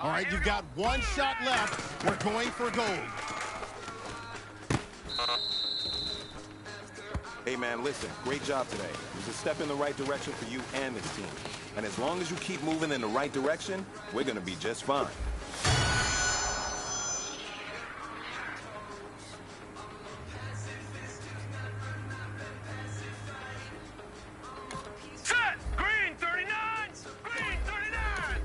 All right, you've got one shot left. We're going for gold. Hey, man, listen, great job today. It was a step in the right direction for you and this team. And as long as you keep moving in the right direction, we're going to be just fine. Set! Green 39! Green 39!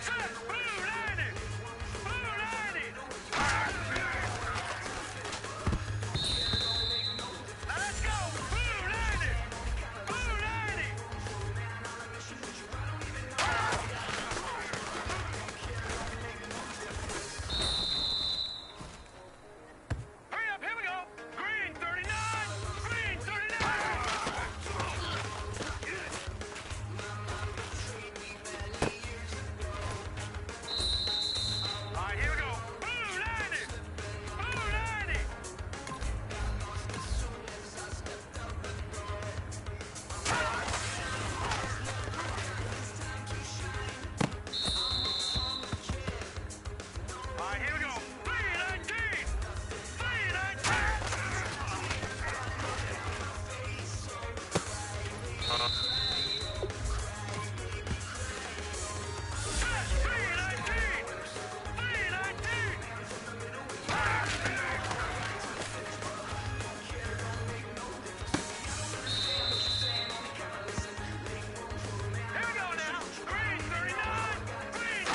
Set! Blue 90! Blue 90! Now let's go! Blue 90! Blue 90! Hurry up, here we go! Green 39! Green 39! All right, here we go. Blue 90! Blue 90! All right, here we go. 319! 319! 319! Here we go now. Green 39! Green!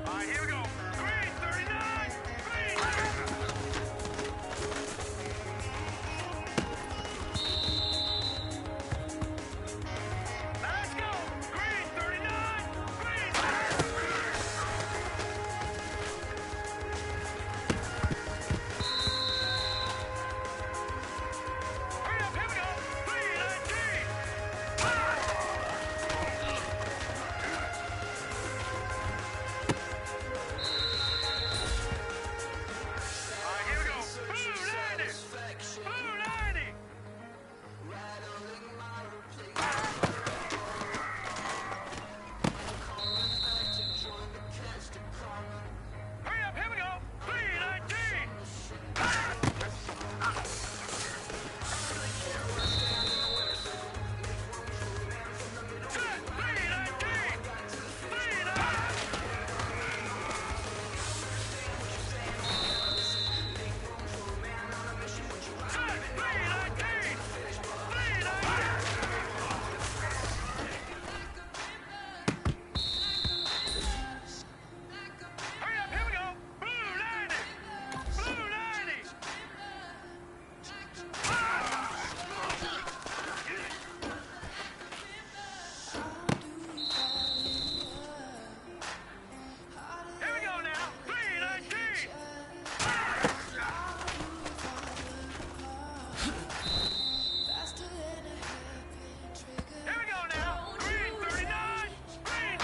All right, here we go. Green 39! Green! Let's go! Green 39! Green! Hurry up, here we go! 319! All right, here we go! Blue 90! Blue 90! Hurry up, here we go! 319! Set! 319! 319! Set! 319! 319! Hurry up, here we go! Blue 90! Blue 90! Here we go now! 319! Here we go now! Green 39! Green!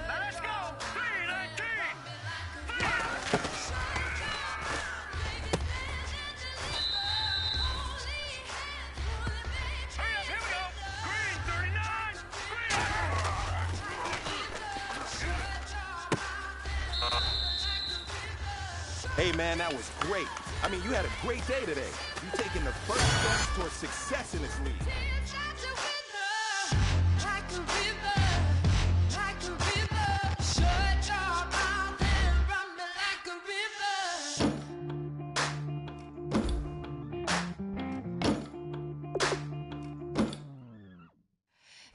Now let's go! 319! Hurry up, here we go! Green 39! Hey, man, that was great. I mean, you had a great day today. You taking the first steps towards success in this league.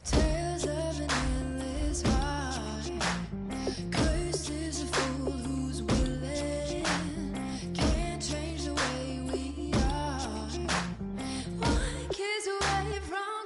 Tales of an endless ride. Cursed is a fool who's willing. Can't change the way we are. One kiss away from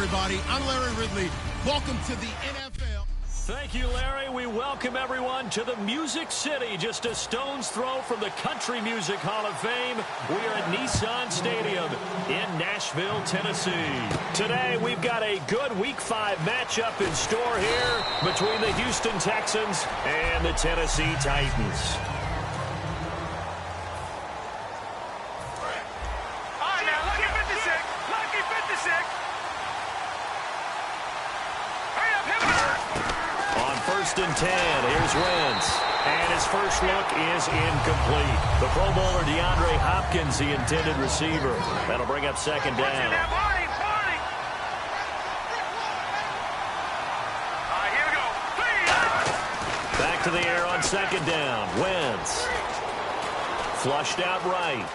everybody. I'm Larry Ridley. Welcome to the NFL. Thank you, Larry. We welcome everyone to the Music City, just a stone's throw from the Country Music Hall of Fame. We are at Nissan Stadium in Nashville, Tennessee. Today, we've got a good Week 5 matchup in store here between the Houston Texans and the Tennessee Titans. First and 10, here's Wentz. And his first look is incomplete. The Pro Bowler DeAndre Hopkins, the intended receiver. That'll bring up second down. Back to the air on second down. Wentz. Flushed out right.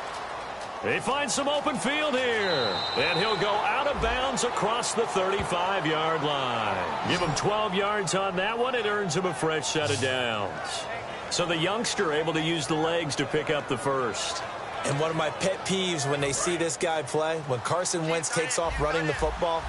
They find some open field here. And he'll go out of bounds across the 35-yard line. Give him 12 yards on that one. It earns him a fresh set of downs. So the youngster able to use the legs to pick up the first. And one of my pet peeves when they see this guy play, when Carson Wentz takes off running the football,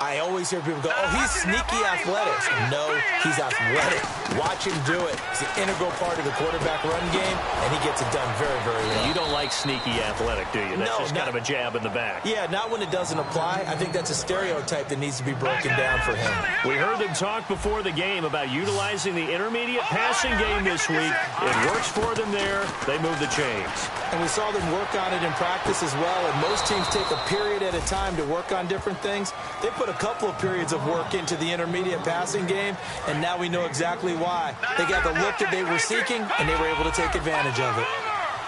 I always hear people go, oh, he's sneaky athletic. No, he's athletic. Watch him do it. It's an integral part of the quarterback run game, and he gets it done very, very well. You don't like sneaky athletic, do you? That's just kind of a jab in the back. Yeah, not when it doesn't apply. I think that's a stereotype that needs to be broken down for him. We heard them talk before the game about utilizing the intermediate passing game this week. It works for them there. They move the chains. And we saw them work on it in practice as well, and most teams take a period at a time to work on different things. They put a couple of periods of work into the intermediate passing game, and now we know exactly why. They got the look that they were seeking, and they were able to take advantage of it.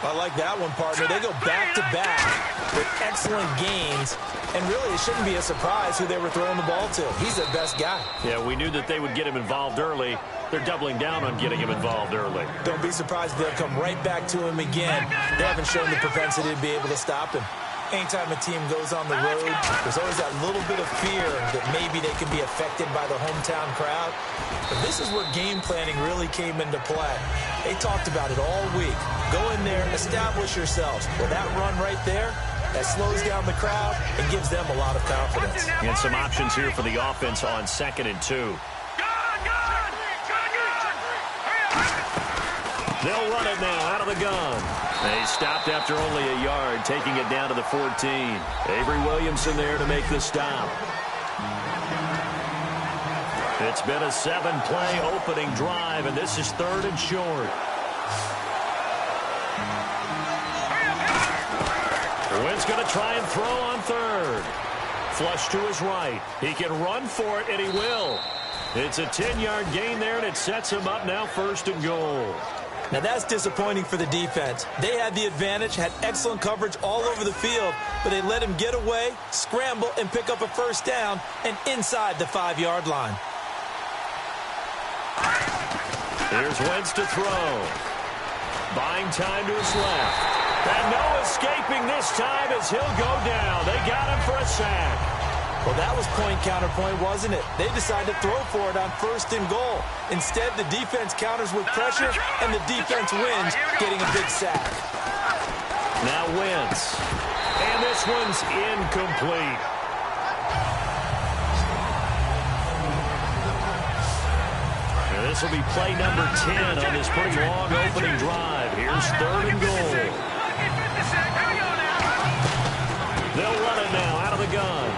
I like that one, partner. They go back-to-back with excellent gains, and really it shouldn't be a surprise who they were throwing the ball to. He's the best guy. Yeah, we knew that they would get him involved early. They're doubling down on getting him involved early. Don't be surprised if they'll come right back to him again. They haven't shown the propensity to be able to stop him. Anytime a team goes on the road, there's always that little bit of fear that maybe they can be affected by the hometown crowd. But this is where game planning really came into play. They talked about it all week. Go in there, establish yourselves. Well, that run right there, that slows down the crowd and gives them a lot of confidence. And some options here for the offense on 2nd and 2. They'll run it now out of the gun. They stopped after only a yard, taking it down to the 14. Avery Williamson there to make the stop. It's been a 7-play opening drive, and this is 3rd and short. Wentz going to try and throw on 3rd. Flush to his right. He can run for it, and he will. It's a 10-yard gain there, and it sets him up now 1st and goal. Now that's disappointing for the defense. They had the advantage, had excellent coverage all over the field, but they let him get away, scramble, and pick up a 1st down, and inside the 5-yard line. Here's Wentz to throw. Buying time to his left. And no escaping this time as he'll go down. They got him for a sack. Well, that was point-counterpoint, wasn't it? They decided to throw for it on 1st and goal. Instead, the defense counters with pressure, and the defense wins, getting a big sack. Now Wentz. And this one's incomplete. And this will be play number 10 on this pretty long opening drive. Here's 3rd and goal. They'll run it now out of the gun.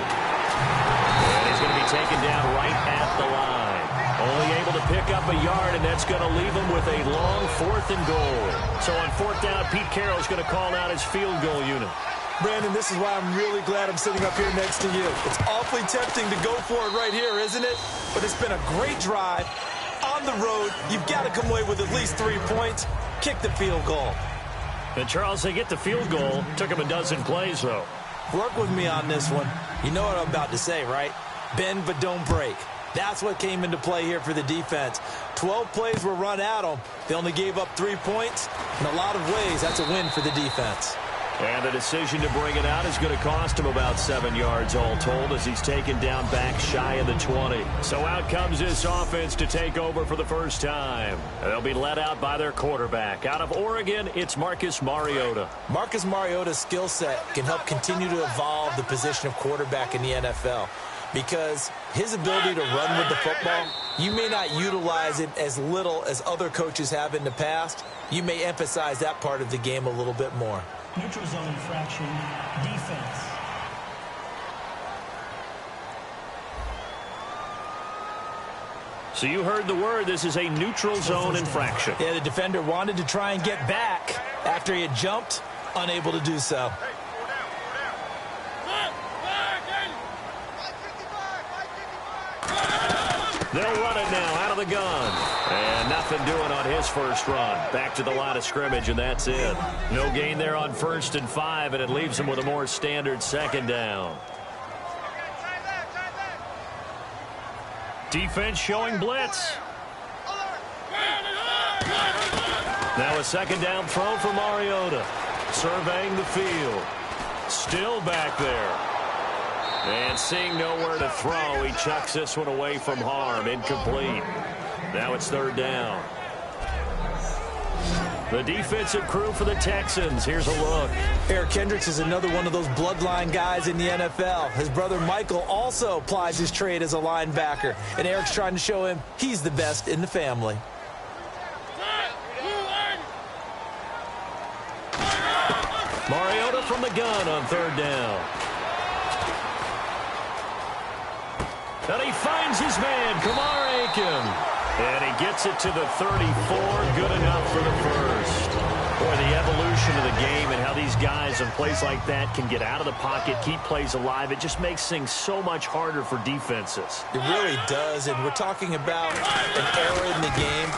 And he's going to be taken down right at the line. Only able to pick up a yard, and that's going to leave him with a long 4th and goal. So on 4th down, Pete Carroll's going to call out his field goal unit. Brandon, this is why I'm really glad I'm sitting up here next to you. It's awfully tempting to go for it right here, isn't it? But it's been a great drive. On the road, you've got to come away with at least 3 points. Kick the field goal. And Charles, they get the field goal. Took him a dozen plays, though. Work with me on this one. You know what I'm about to say, right? Bend but don't break. That's what came into play here for the defense. 12 plays were run at them. They only gave up 3 points. In a lot of ways, that's a win for the defense. And the decision to bring it out is going to cost him about 7 yards all told as he's taken down back shy of the 20. So out comes this offense to take over for the first time. They'll be led out by their quarterback. Out of Oregon, it's Marcus Mariota. Marcus Mariota's skill set can help continue to evolve the position of quarterback in the NFL. because his ability to run with the football, you may not utilize it as little as other coaches have in the past. You may emphasize that part of the game a little bit more. Neutral zone infraction, defense. So you heard the word. This is a neutral zone infraction. Yeah, the defender wanted to try and get back after he had jumped, unable to do so. They'll run it now out of the gun. And nothing doing on his first run. Back to the line of scrimmage, and that's it. No gain there on 1st and 5, and it leaves him with a more standard 2nd down. Defense showing blitz. Now a 2nd down throw for Mariota. Surveying the field. Still back there. And seeing nowhere to throw, he chucks this one away from harm. Incomplete. Now it's 3rd down. The defensive crew for the Texans. Here's a look. Eric Kendricks is another one of those bloodline guys in the NFL. His brother Michael also plies his trade as a linebacker. And Eric's trying to show him he's the best in the family. Mariota from the gun on 3rd down. And he finds his man, Kamar Aiken. And he gets it to the 34. Good enough for the first. Boy, the evolution of the game and how these guys in plays like that can get out of the pocket, keep plays alive, it just makes things so much harder for defenses. It really does, and we're talking about an era in the game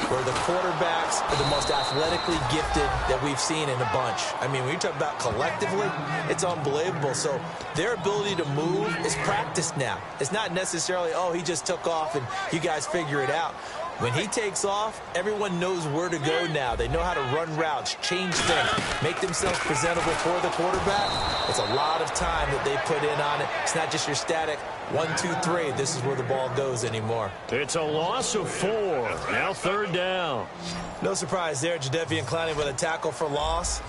where the quarterbacks are the most athletically gifted that we've seen in a bunch. I mean, when you talk about collectively, it's unbelievable. So their ability to move is practiced now. It's not necessarily, oh, he just took off and you guys figure it out. When he takes off, everyone knows where to go now. They know how to run routes, change things, make themselves presentable for the quarterback. It's a lot of time that they put in on it. It's not just your static 1, 2, 3. This is where the ball goes anymore. It's a loss of 4. Now 3rd down. No surprise there, Jadeveon Clowney with a tackle for loss.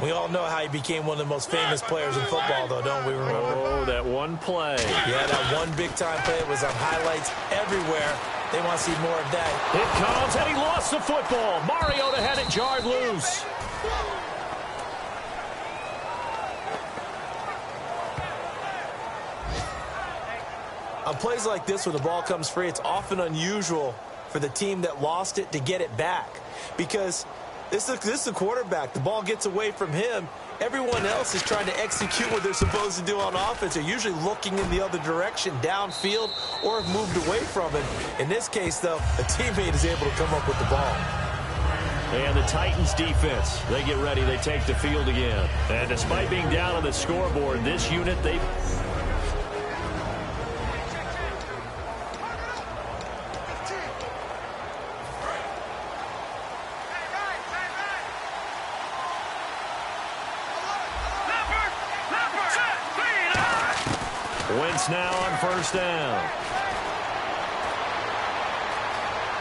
We all know how he became one of the most famous players in football, though, don't we remember? Oh, that one play. Yeah, that one big-time play was on highlights everywhere. They want to see more of that. It comes, and he lost the football. Mariota had it jarred loose. On plays like this, when the ball comes free, it's often unusual for the team that lost it to get it back. Because this is a quarterback. The ball gets away from him. Everyone else is trying to execute what they're supposed to do on offense. They're usually looking in the other direction, downfield, or have moved away from it. In this case, though, a teammate is able to come up with the ball. And the Titans defense, they get ready. They take the field again. And despite being down on the scoreboard, this unit, they... Wentz now on 1st down.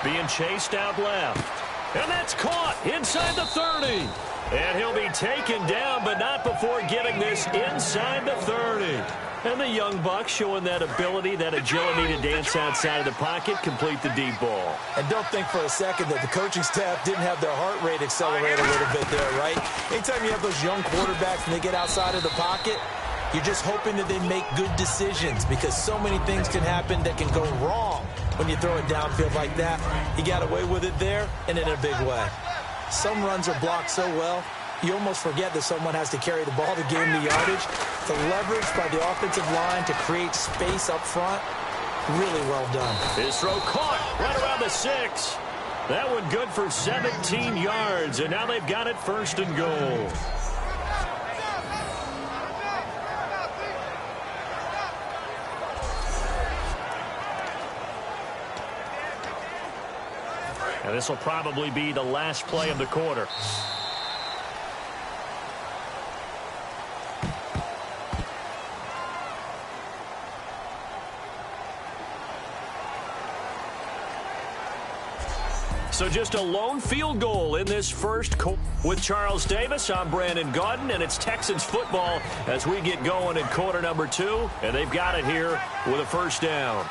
Being chased out left. And that's caught inside the 30. And he'll be taken down, but not before getting this inside the 30. And the young buck showing that ability, that agility to dance outside of the pocket, complete the deep ball. And don't think for a second that the coaching staff didn't have their heart rate accelerate a little bit there, right? Anytime you have those young quarterbacks and they get outside of the pocket, you're just hoping that they make good decisions because so many things can happen that can go wrong when you throw it downfield like that. He got away with it there and in a big way. Some runs are blocked so well, you almost forget that someone has to carry the ball to gain the yardage. The leverage by the offensive line to create space up front, really well done. His throw caught right around the 6. That one good for 17 yards, and now they've got it 1st and goal. And this will probably be the last play of the quarter. So just a lone field goal in this first quarter. With Charles Davis, I'm Brandon Gaudin, and it's Texans football as we get going in quarter number 2, and they've got it here with a first down.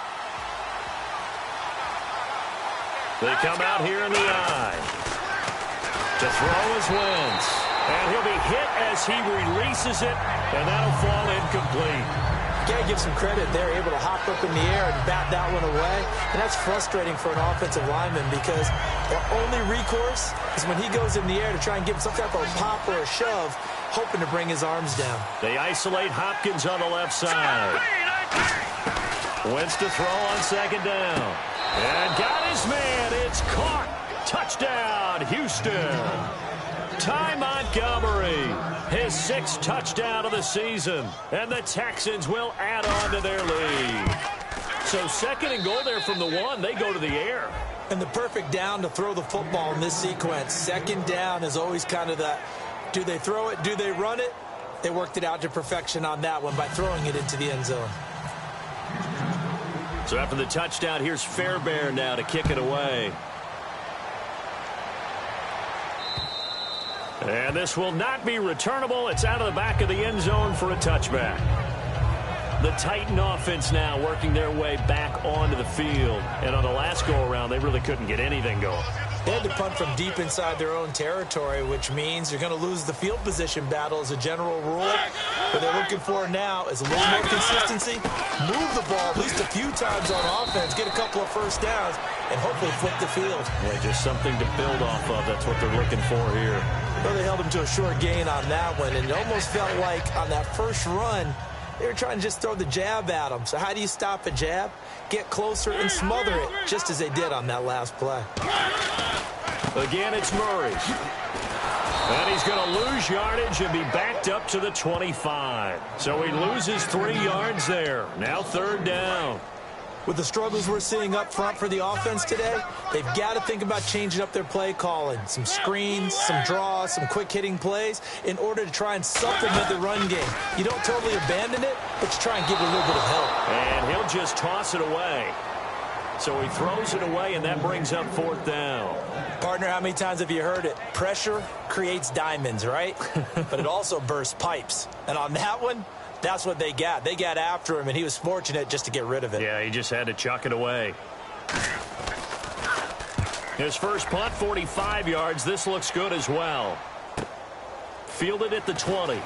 They come out here in the eye. To throw is Wentz. And he'll be hit as he releases it, and that'll fall incomplete. Got to give some credit. They're able to hop up in the air and bat that one away. And that's frustrating for an offensive lineman because their only recourse is when he goes in the air to try and give him some type of pop or a shove, hoping to bring his arms down. They isolate Hopkins on the left side. Wentz to throw on second down. And got his man. It's caught. Touchdown, Houston. Ty Montgomery, his 6th touchdown of the season, and the Texans will add on to their lead. So 2nd and goal there from the 1. They go to the air. And the perfect down to throw the football in this sequence. 2nd down is always kind of that, do they throw it, do they run it? They worked it out to perfection on that one by throwing it into the end zone. So after the touchdown, here's Fairbairn now to kick it away. And this will not be returnable. It's out of the back of the end zone for a touchback. The Titan offense now working their way back onto the field. And on the last go-around, they really couldn't get anything going. They had to punt from deep inside their own territory, which means you're going to lose the field position battle as a general rule. What they're looking for now is a little more consistency, move the ball at least a few times on offense, get a couple of first downs, and hopefully flip the field. Yeah, just something to build off of. That's what they're looking for here. Well, they held him to a short gain on that one, and it almost felt like on that first run, they were trying to just throw the jab at him. So how do you stop a jab? Get closer and smother it, just as they did on that last play. Again, it's Murray. And he's going to lose yardage and be backed up to the 25. So he loses 3 yards there. Now 3rd down. With the struggles we're seeing up front for the offense today, they've got to think about changing up their play calling. Some screens, some draws, some quick-hitting plays in order to try and supplement the run game. You don't totally abandon it, but you try and give it a little bit of help. And he'll just toss it away. So he throws it away, and that brings up 4th down. Partner, how many times have you heard it? Pressure creates diamonds, right? But it also bursts pipes. And on that one, that's what they got. They got after him, and he was fortunate just to get rid of it. Yeah, he just had to chuck it away. His first punt, 45 yards. This looks good as well. Fielded at the 20.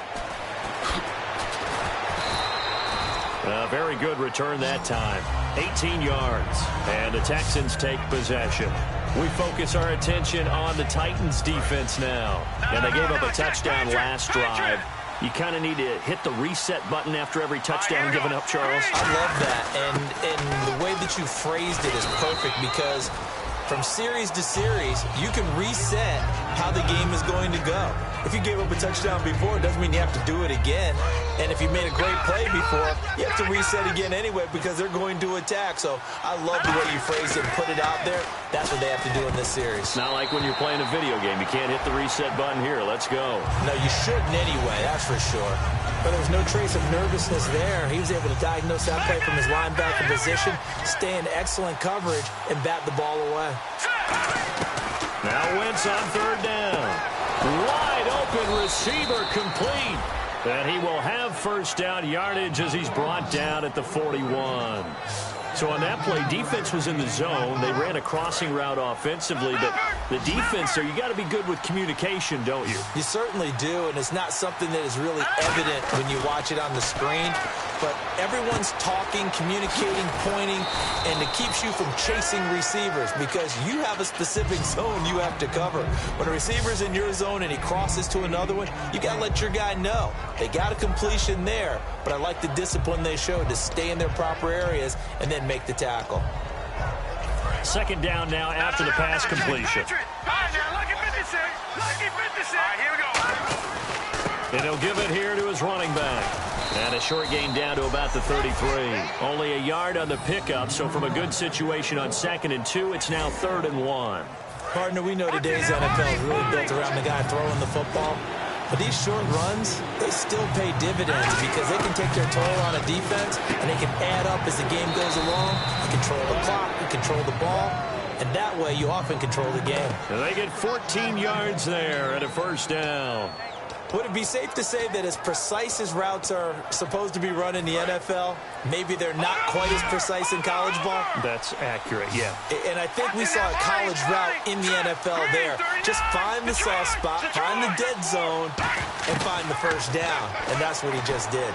A very good return that time. 18 yards. And the Texans take possession. We focus our attention on the Titans defense now. And they gave up a touchdown last drive. You kind of need to hit the reset button after every touchdown given up, Charles. I love that. And the way that you phrased it is perfect because from series to series, you can reset how the game is going to go. If you gave up a touchdown before, it doesn't mean you have to do it again. And if you made a great play before, you have to reset again anyway because they're going to attack. So I love the way you phrased it and put it out there. That's what they have to do in this series. It's not like when you're playing a video game. You can't hit the reset button here. Let's go. No, you shouldn't anyway, that's for sure. But there was no trace of nervousness there. He was able to diagnose that play from his linebacker position, stay in excellent coverage, and bat the ball away. Now Wentz on 3rd down. Wide open receiver complete. And he will have first down yardage as he's brought down at the 41. So on that play, defense was in the zone. They ran a crossing route offensively, but the defense there, you got to be good with communication, don't you? You certainly do, and it's not something that is really evident when you watch it on the screen. But everyone's talking, communicating, pointing, and it keeps you from chasing receivers because you have a specific zone you have to cover. When a receiver's in your zone and he crosses to another one, you got to let your guy know. They got a completion there, but I like the discipline they showed to stay in their proper areas and then make the tackle. 2nd down now after the pass completion. And he'll give it here to his running back. And a short gain down to about the 33. Only a yard on the pickup, so from a good situation on 2nd and 2, it's now 3rd and 1. Partner, we know today's NFL is really built around the guy throwing the football. But these short runs, they still pay dividends because they can take their toll on a defense and they can add up as the game goes along. You control the clock, you control the ball, and that way you often control the game. And they get 14 yards there and a first down. Would it be safe to say that as precise as routes are supposed to be run in the NFL, maybe they're not quite as precise in college ball? That's accurate, yeah. And I think we saw a college route in the NFL there. Just find the soft spot, find the dead zone, and find the first down. And that's what he just did.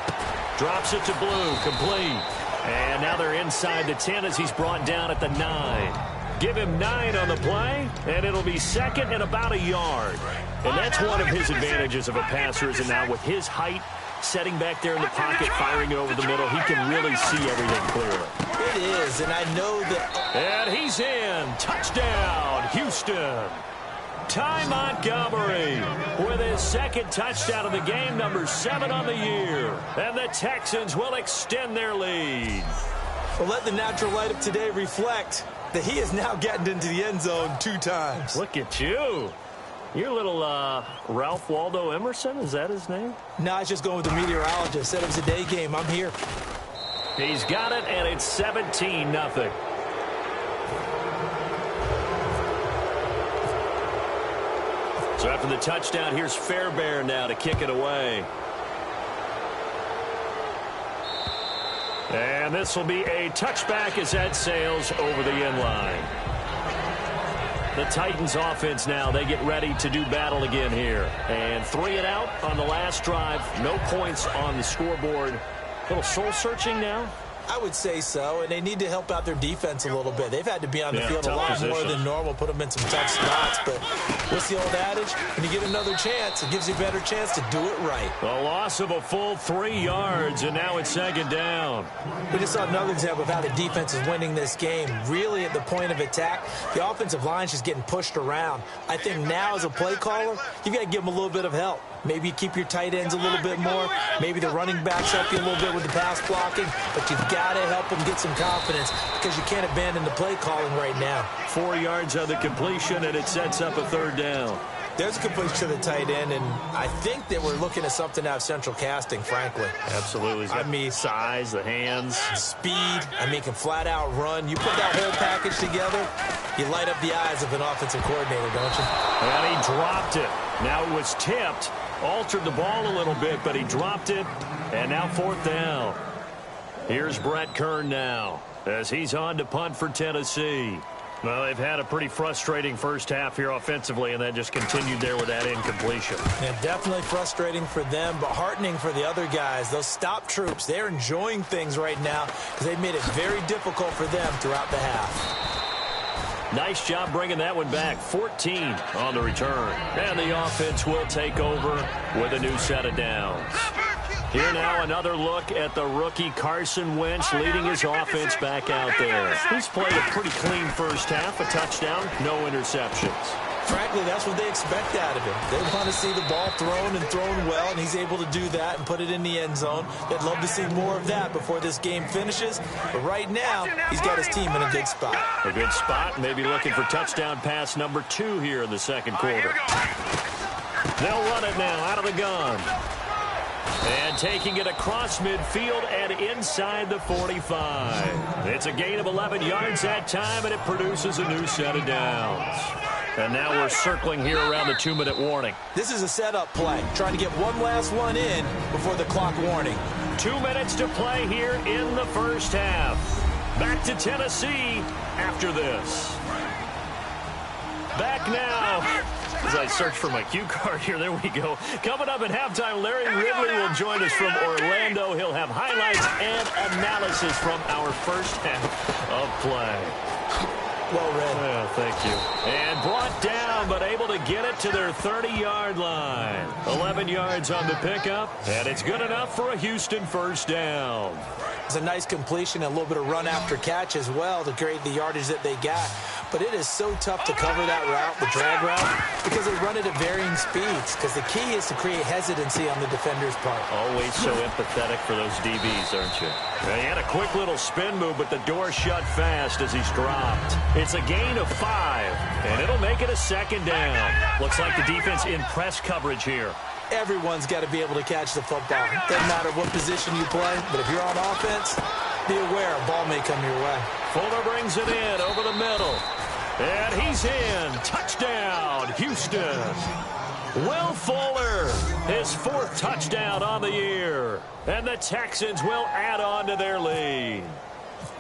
Drops it to Blue, complete. And now they're inside the 10 as he's brought down at the 9. Give him 9 on the play, and it'll be second and about a yard. And that's one of his advantages of a passer, is that now with his height, setting back there in the pocket, firing it over the middle, he can really see everything clearly. It is, and I know that... And he's in. Touchdown, Houston. Ty Montgomery with his second touchdown of the game, number 7 on the year. And the Texans will extend their lead. Well, let the natural light of today reflect that he has now gotten into the end zone 2 times. Look at you. Your little Ralph Waldo Emerson, is that his name? No, I was just going with the meteorologist. Said it was a day game. I'm here. He's got it, and it's 17-0. So after the touchdown, here's Fairbairn now to kick it away. And this will be a touchback as that sails over the end line. The Titans offense now, they get ready to do battle again here. And 3 and out on the last drive. No points on the scoreboard. A little soul-searching now. I would say so, and they need to help out their defense a little bit. They've had to be on the field a lot more than normal, put them in some tough spots. But what's the old adage? When you get another chance, it gives you a better chance to do it right. A loss of a full 3 yards, and now it's second down. We just saw another example of how the defense is winning this game. Really at the point of attack, the offensive line's just getting pushed around. I think now as a play caller, you've got to give them a little bit of help. Maybe you keep your tight ends a little bit more. Maybe the running backs help you a little bit with the pass blocking. But you've got to help them get some confidence because you can't abandon the play calling right now. 4 yards on the completion, and it sets up a third down. There's a completion to the tight end, and I think that we're looking at something out of central casting, frankly. Absolutely. He's got size, the hands. Speed. I mean, he can flat-out run. You put that whole package together, you light up the eyes of an offensive coordinator, don't you? And he dropped it. Now it was tipped. Altered the ball a little bit, but he dropped it. And now 4th down. Here's Brett Kern now as he's on to punt for Tennessee. Well, they've had a pretty frustrating first half here offensively, and that just continued there with that incompletion. Yeah, definitely frustrating for them, but heartening for the other guys. Those stop troops, they're enjoying things right now because they've made it very difficult for them throughout the half. Nice job bringing that one back. 14 on the return. And the offense will take over with a new set of downs. Here now another look at the rookie Carson Wentz leading his offense back out there. He's played a pretty clean first half, a touchdown, no interceptions. Frankly, that's what they expect out of him. They want to see the ball thrown and thrown well, and he's able to do that and put it in the end zone. They'd love to see more of that before this game finishes. But right now, he's got his team in a good spot. A good spot, maybe looking for touchdown pass number 2 here in the second quarter. They'll run it now out of the gun. And taking it across midfield and inside the 45. It's a gain of 11 yards that time, and it produces a new set of downs. And now we're circling here around the 2-minute warning. This is a setup play, trying to get one last one in before the clock warning. 2 minutes to play here in the first half. Back to Tennessee after this. Back now. As I search for my cue card here, there we go. Coming up at halftime, Larry Ridley will join us from Orlando. He'll have highlights and analysis from our first half of play. Well read. Yeah, thank you. And brought down, but able to get it to their 30-yard line. 11 yards on the pickup, and it's good enough for a Houston first down. It's a nice completion, and a little bit of run after catch as well to create the yardage that they got. But it is so tough to cover that route, the drag route, because they run it at varying speeds. Because the key is to create hesitancy on the defender's part. Always so empathetic for those DBs, aren't you? He had a quick little spin move, but the door shut fast as he's dropped. It's a gain of 5, and it'll make it a second down. Looks like the defense in press coverage here. Everyone's got to be able to catch the football. Doesn't matter what position you play, but if you're on offense, be aware a ball may come your way. Fuller brings it in over the middle. And he's in. Touchdown, Houston. Will Fuller, his 4th touchdown on the year. And the Texans will add on to their lead.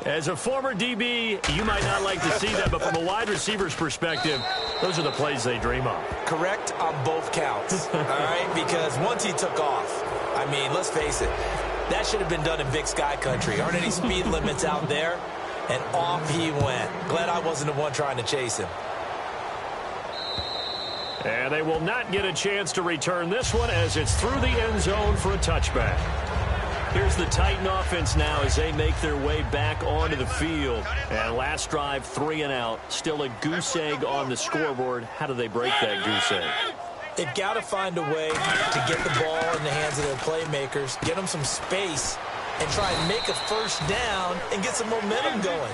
As a former DB, you might not like to see that, but from a wide receiver's perspective, those are the plays they dream of. Correct on both counts, all right? Because once he took off, I mean, let's face it, that should have been done in Big Sky Country. Aren't any speed limits out there? And off he went. Glad I wasn't the one trying to chase him. And they will not get a chance to return this one as it's through the end zone for a touchback. Here's the Titan offense now as they make their way back onto the field. And last drive, 3 and out. Still a goose egg on the scoreboard. How do they break that goose egg? They've got to find a way to get the ball in the hands of their playmakers, get them some space, and try and make a first down and get some momentum going.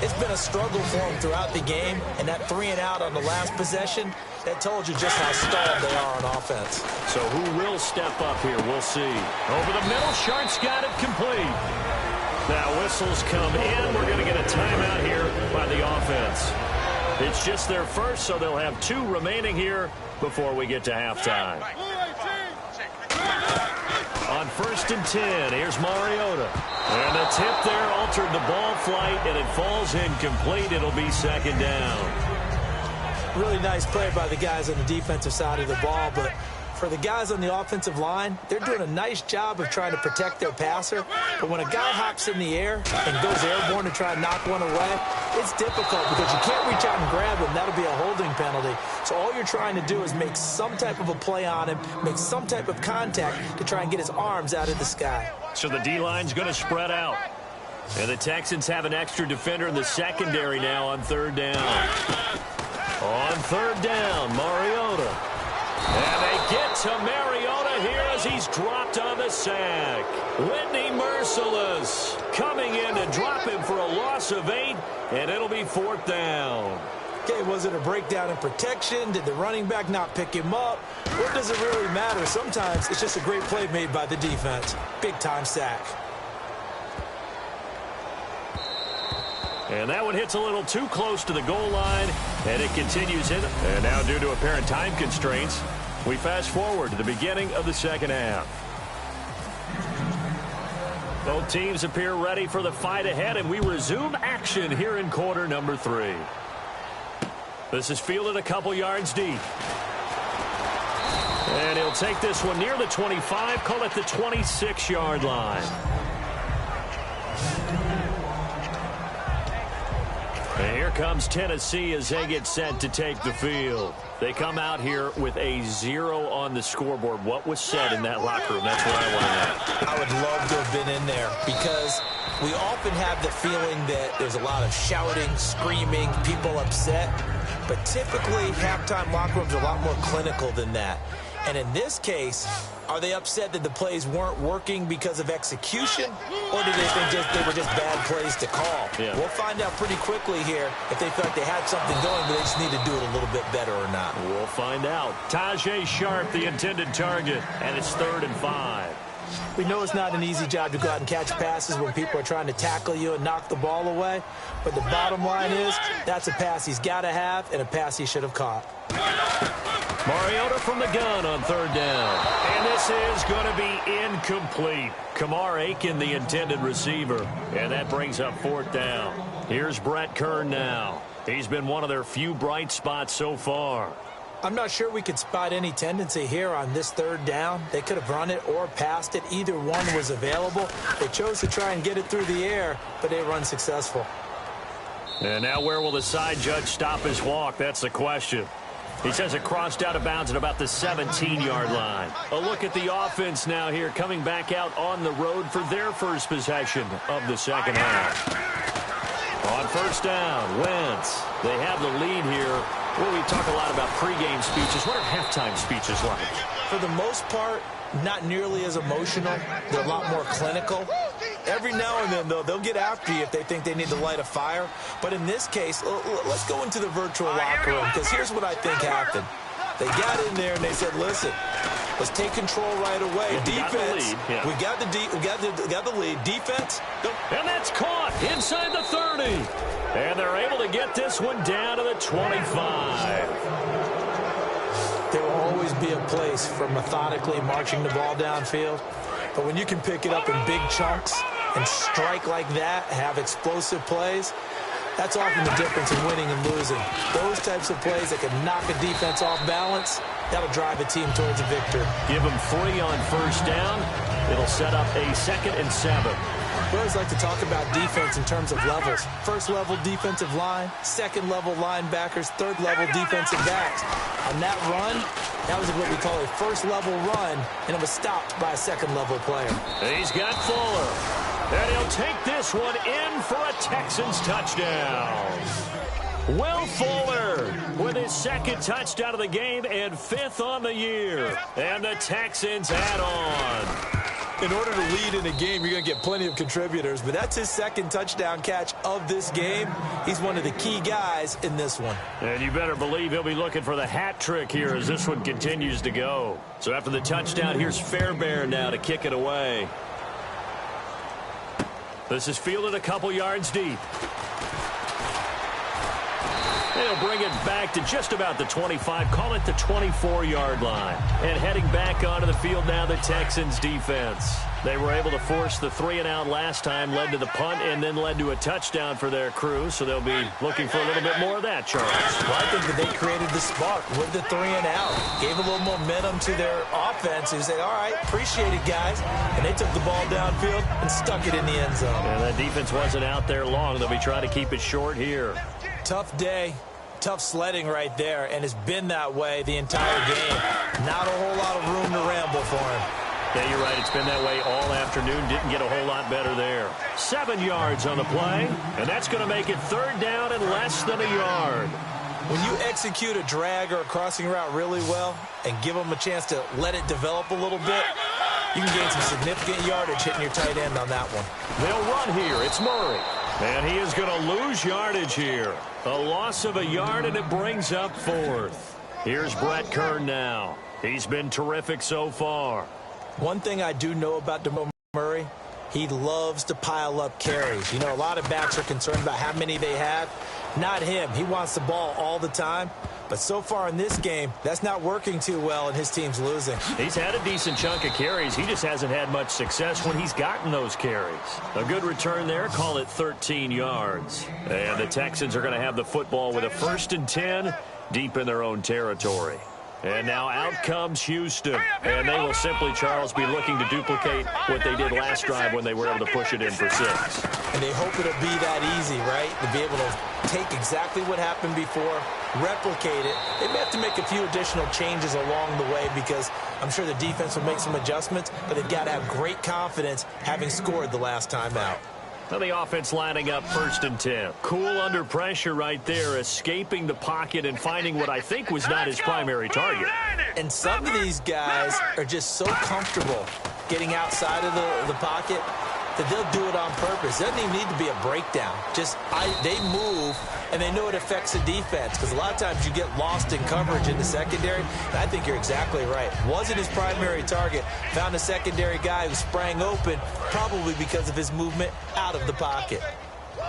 It's been a struggle for them throughout the game, and that 3 and out on the last possession, that told you just how stalled they are on offense. So who will step up here? We'll see. Over the middle, Sharks got it complete. Now whistles come in. We're going to get a timeout here by the offense. It's just their first, so they'll have 2 remaining here before we get to halftime. On 1st and 10, here's Mariota. And the tip there altered the ball flight, and it falls incomplete. It'll be 2nd down. Really nice play by the guys on the defensive side of the ball, but for the guys on the offensive line, they're doing a nice job of trying to protect their passer. But when a guy hops in the air and goes airborne to try and knock one away, it's difficult because you can't reach out and grab him. That'll be a holding penalty. So all you're trying to do is make some type of a play on him, make some type of contact to try and get his arms out of the sky. So the D-line's going to spread out. And the Texans have an extra defender in the secondary now on 3rd down. On 3rd down, Mariota. And they get to Mariota here as he's dropped on the sack. Whitney Merciless coming in to drop him for a loss of 8, and it'll be 4th down. Okay, was it a breakdown in protection? Did the running back not pick him up? What does it really matter? Sometimes it's just a great play made by the defense. Big-time sack. And that one hits a little too close to the goal line, and it continues in. And now due to apparent time constraints, we fast forward to the beginning of the 2nd half. Both teams appear ready for the fight ahead, and we resume action here in quarter number 3. This is fielded a couple yards deep. And he'll take this one near the 25, call it the 26-yard line. And here comes Tennessee as they get set to take the field. They come out here with a 0 on the scoreboard. What was said in that locker room? That's what I want to know. I would love to have been in there because we often have the feeling that there's a lot of shouting, screaming, people upset. But typically, halftime locker rooms are a lot more clinical than that. And in this case, are they upset that the plays weren't working because of execution, or did they think they were just bad plays to call? Yeah. We'll find out pretty quickly here if they feel like they had something going, but they just need to do it a little bit better or not. We'll find out. Tajay Sharp, the intended target, and it's 3rd and 5. We know it's not an easy job to go out and catch passes when people are trying to tackle you and knock the ball away. But the bottom line is that's a pass he's got to have and a pass he should have caught. Mariota from the gun on 3rd down. And this is going to be incomplete. Kamar Aiken, the intended receiver. And that brings up 4th down. Here's Brett Kern now. He's been one of their few bright spots so far. I'm not sure we could spot any tendency here on this 3rd down. They could have run it or passed it. Either one was available. They chose to try and get it through the air, but they were unsuccessful. And now where will the side judge stop his walk? That's the question. He says it crossed out of bounds at about the 17-yard line. A look at the offense now here, coming back out on the road for their first possession of the 2nd half. On 1st down, Wentz. They have the lead here. Well, we talk a lot about pregame speeches. What are halftime speeches like? For the most part, not nearly as emotional. They're a lot more clinical. Every now and then, though, they'll get after you if they think they need to light a fire. But in this case, let's go into the virtual locker room, because here's what I think happened. They got in there and they said, listen, Let's take control right away. Defense. Yeah. We got the lead. Defense. And that's caught inside the 30. And they're able to get this one down to the 25. There will always be a place for methodically marching the ball downfield. But when you can pick it up in big chunks and strike like that, have explosive plays, that's often the difference in winning and losing. Those types of plays that can knock a defense off balance, that'll drive a team towards a victory. Give them 3 on first down. It'll set up a 2nd and 7. We always like to talk about defense in terms of levels. First-level defensive line, second-level linebackers, third-level defensive backs. On that run, that was what we call a first-level run, and it was stopped by a second-level player. He's got Fuller. And he'll take this one in for a Texans touchdown. Will Fuller with his 2nd touchdown of the game and 5th on the year. And the Texans add on. In order to lead in a game, you're going to get plenty of contributors, but that's his 2nd touchdown catch of this game. He's one of the key guys in this one. And you better believe he'll be looking for the hat trick here as this one continues to go. So after the touchdown, here's Fairbairn now to kick it away. This is fielded a couple yards deep. They'll bring it back to just about the 25, call it the 24-yard line. And heading back onto the field now, the Texans defense. They were able to force the 3-and-out last time, led to the punt, and then led to a touchdown for their crew. So they'll be looking for a little bit more of that, Charles. Well, I think that they created the spark with the 3-and-out. Gave a little momentum to their offense. Who said, all right, appreciate it, guys. And they took the ball downfield and stuck it in the end zone. And that defense wasn't out there long. They'll be trying to keep it short here. Tough day. Tough sledding right there, and it's been that way the entire game. Not a whole lot of room to ramble for him. Yeah, you're right. It's been that way all afternoon. Didn't get a whole lot better there. 7 yards on the play, and that's going to make it 3rd down and less than a yard. When you execute a drag or a crossing route really well and give them a chance to let it develop a little bit, you can gain some significant yardage hitting your tight end on that one. They'll run here. It's Murray. And he is going to lose yardage here. A loss of a yard, and it brings up 4th. Here's Brett Kern now. He's been terrific so far. One thing I do know about DeMarco Murray, he loves to pile up carries. You know, a lot of backs are concerned about how many they have. Not him. He wants the ball all the time. But so far in this game, that's not working too well, and his team's losing. He's had a decent chunk of carries. He just hasn't had much success when he's gotten those carries. A good return there. Call it 13 yards. And the Texans are going to have the football with a 1st and 10 deep in their own territory. And now out comes Houston. And they will simply, Charles, be looking to duplicate what they did last drive when they were able to push it in for 6. And they hope it'll be that easy, right? To be able to take exactly what happened before, replicate it. They may have to make a few additional changes along the way because I'm sure the defense will make some adjustments, but they've got to have great confidence having scored the last time out. Now the offense lining up 1st and 10. Cool under pressure right there, escaping the pocket and finding what I think was not his primary target. And some of these guys are just so comfortable getting outside of the pocket that they'll do it on purpose. It doesn't even need to be a breakdown. Just they move, and they know it affects the defense because a lot of times you get lost in coverage in the secondary. And I think you're exactly right. Wasn't his primary target. Found a secondary guy who sprang open, probably because of his movement out of the pocket. All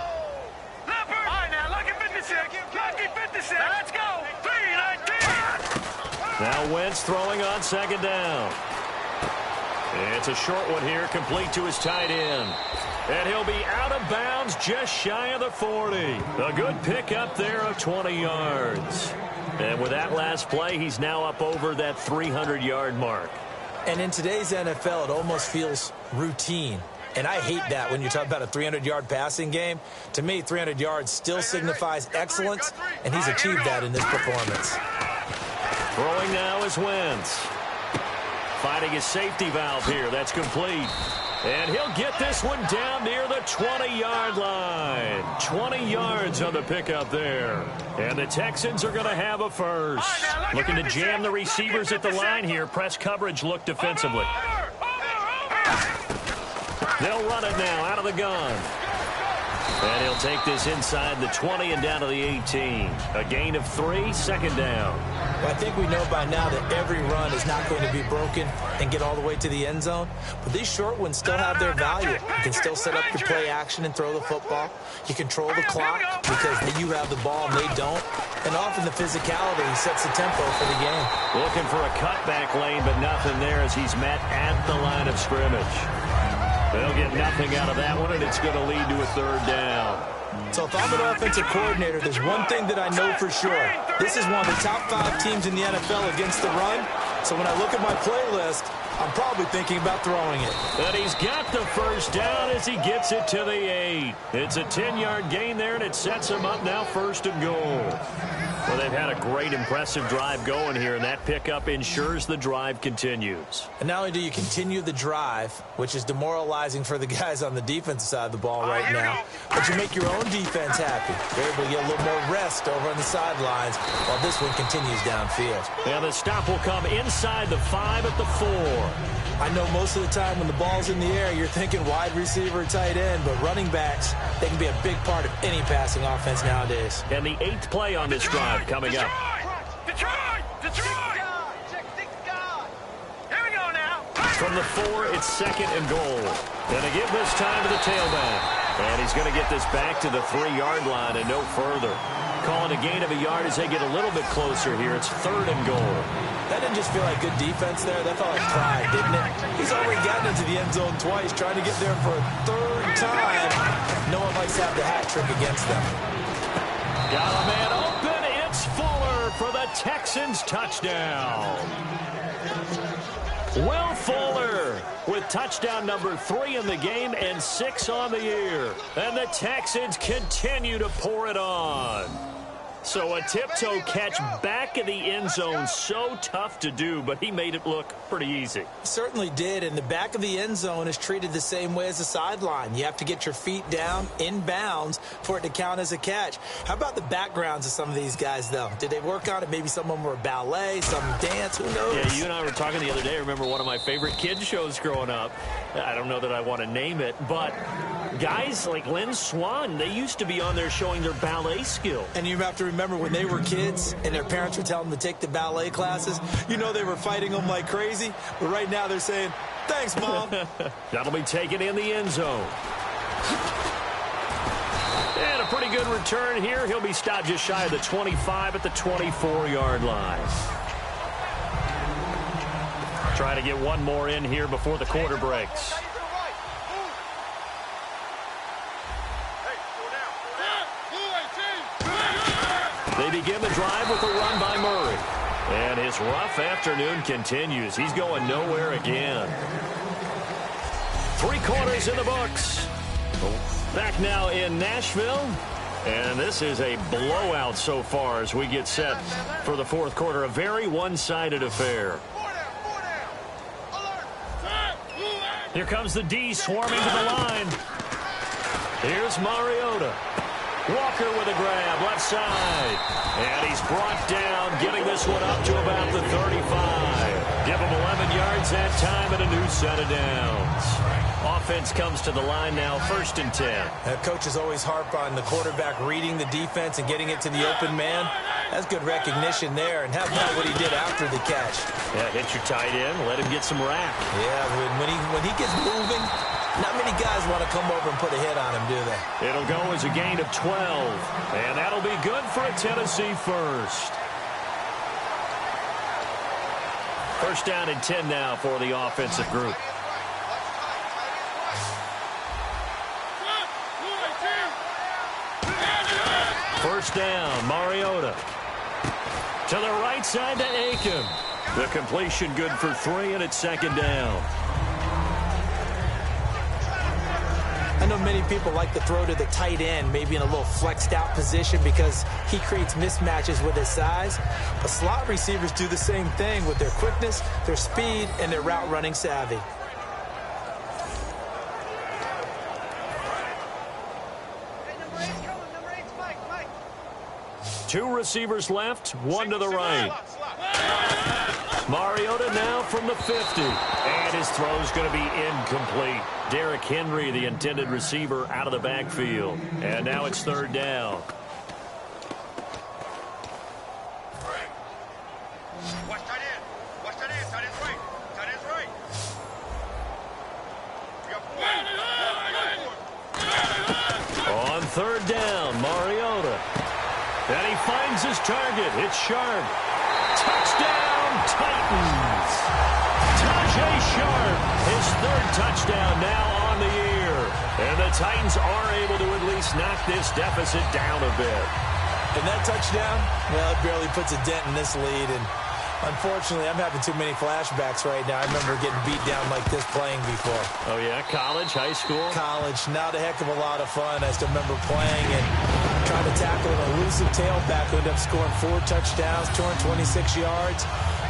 right, now, lucky 56. Lucky 56. Let's go. 3-19. Now Wentz throwing on 2nd down. It's a short one here, complete to his tight end. And he'll be out of bounds just shy of the 40. A good pickup there of 20 yards. And with that last play, he's now up over that 300-yard mark. And in today's NFL, it almost feels routine. And I hate that when you talk about a 300-yard passing game. To me, 300 yards still signifies excellence, and he's achieved that in this performance. Throwing now is Wentz. Finding his safety valve here. That's complete. And he'll get this one down near the 20-yard line. 20 yards on the pickup there. And the Texans are going to have a 1st. Looking to jam the receivers at the line here. Press coverage look defensively. They'll run it now out of the gun. And he'll take this inside the 20 and down to the 18. A gain of 3, 2nd down. Well, I think we know by now that every run is not going to be broken and get all the way to the end zone. But these short ones still have their value. You can still set up your play action and throw the football. You control the clock because you have the ball and they don't. And often the physicality sets the tempo for the game. Looking for a cutback lane, but nothing there as he's met at the line of scrimmage. They'll get nothing out of that one, and it's going to lead to a third down. So if I'm an offensive coordinator, there's one thing that I know for sure. This is one of the top 5 teams in the NFL against the run. So when I look at my playlist, I'm probably thinking about throwing it. And he's got the first down as he gets it to the 8. It's a 10-yard gain there, and it sets him up now 1st and goal. Well, they've had a great, impressive drive going here, and that pickup ensures the drive continues. And not only do you continue the drive, which is demoralizing for the guys on the defensive side of the ball right now, but you make your own defense happy. You're able to get a little more rest over on the sidelines while this one continues downfield. Now the stop will come inside the 5 at the 4. I know most of the time when the ball's in the air, you're thinking wide receiver, tight end, but running backs, they can be a big part of any passing offense nowadays. And the 8th play on this drive coming up. Detroit! Here we go now. From the 4, it's 2nd and goal. Gonna give this time to the tailback. And he's going to get this back to the 3-yard line and no further. Calling a gain of a yard as they get a little bit closer here. It's 3rd and goal. That didn't just feel like good defense there. That felt like pride, didn't it? He's already gotten into the end zone twice, trying to get there for a 3rd time. No one likes to have the hat trick against them. Got a man open. It's Fuller for the Texans touchdown. Will Fuller with touchdown number 3 in the game and 6 on the year. And the Texans continue to pour it on. So a tiptoe catch back in the end zone, so tough to do, but he made it look pretty easy. Certainly did, and the back of the end zone is treated the same way as the sideline. You have to get your feet down in bounds for it to count as a catch. How about the backgrounds of some of these guys, though? Did they work on it? Maybe some of them were ballet, some dance, who knows? Yeah, you and I were talking the other day. I remember one of my favorite kids shows growing up. I don't know that I want to name it, but guys like Lynn Swan, they used to be on there showing their ballet skill. And you have to remember when they were kids and their parents would tell them to take the ballet classes, you know they were fighting them like crazy, but right now they're saying, thanks, Mom. That'll be taken in the end zone. And a pretty good return here. He'll be stopped just shy of the 25 at the 24-yard line. Trying to get one more in here before the quarter breaks. They begin the drive with a run by Murray. And his rough afternoon continues. He's going nowhere again. 3 quarters in the books. Back now in Nashville. And this is a blowout so far as we get set for the 4th quarter. A very one-sided affair. Here comes the D swarming to the line. Here's Mariota. Walker with a grab, left side. And he's brought down, getting this one up to about the 35. Give him 11 yards that time and a new set of downs. Offense comes to the line now, 1st and 10. Coaches always harp on the quarterback reading the defense and getting it to the open man. That's good recognition there. And how about what he did after the catch? Yeah, hit your tight end, let him get some rack. Yeah, when he gets moving, not many guys want to come over and put a hit on him, do they? It'll go as a gain of 12. And that'll be good for a Tennessee first. 1st down and 10 now for the offensive group. First down, Mariota. To the right side to Aiken. The completion good for 3, and it's 2nd down. I know many people like to throw to the tight end, maybe in a little flexed out position because he creates mismatches with his size. But slot receivers do the same thing with their quickness, their speed, and their route running savvy. Two receivers left, one to the right. Mariota now from the 50. And his throw's going to be incomplete. Derrick Henry, the intended receiver, out of the backfield. And now it's 3rd down. third down, Mariota. And he finds his target. It's Sharp. Touchdown, Titans. Tajay Sharp, his third touchdown now on the year. And the Titans are able to at least knock this deficit down a bit. And that touchdown, well, it barely puts a dent in this lead. And unfortunately, I'm having too many flashbacks right now. I remember getting beat down like this playing before. Oh, yeah? College, high school? College. Not a heck of a lot of fun. I still remember playing and trying to tackle an elusive tailback who ended up scoring 4 touchdowns, 226 yards.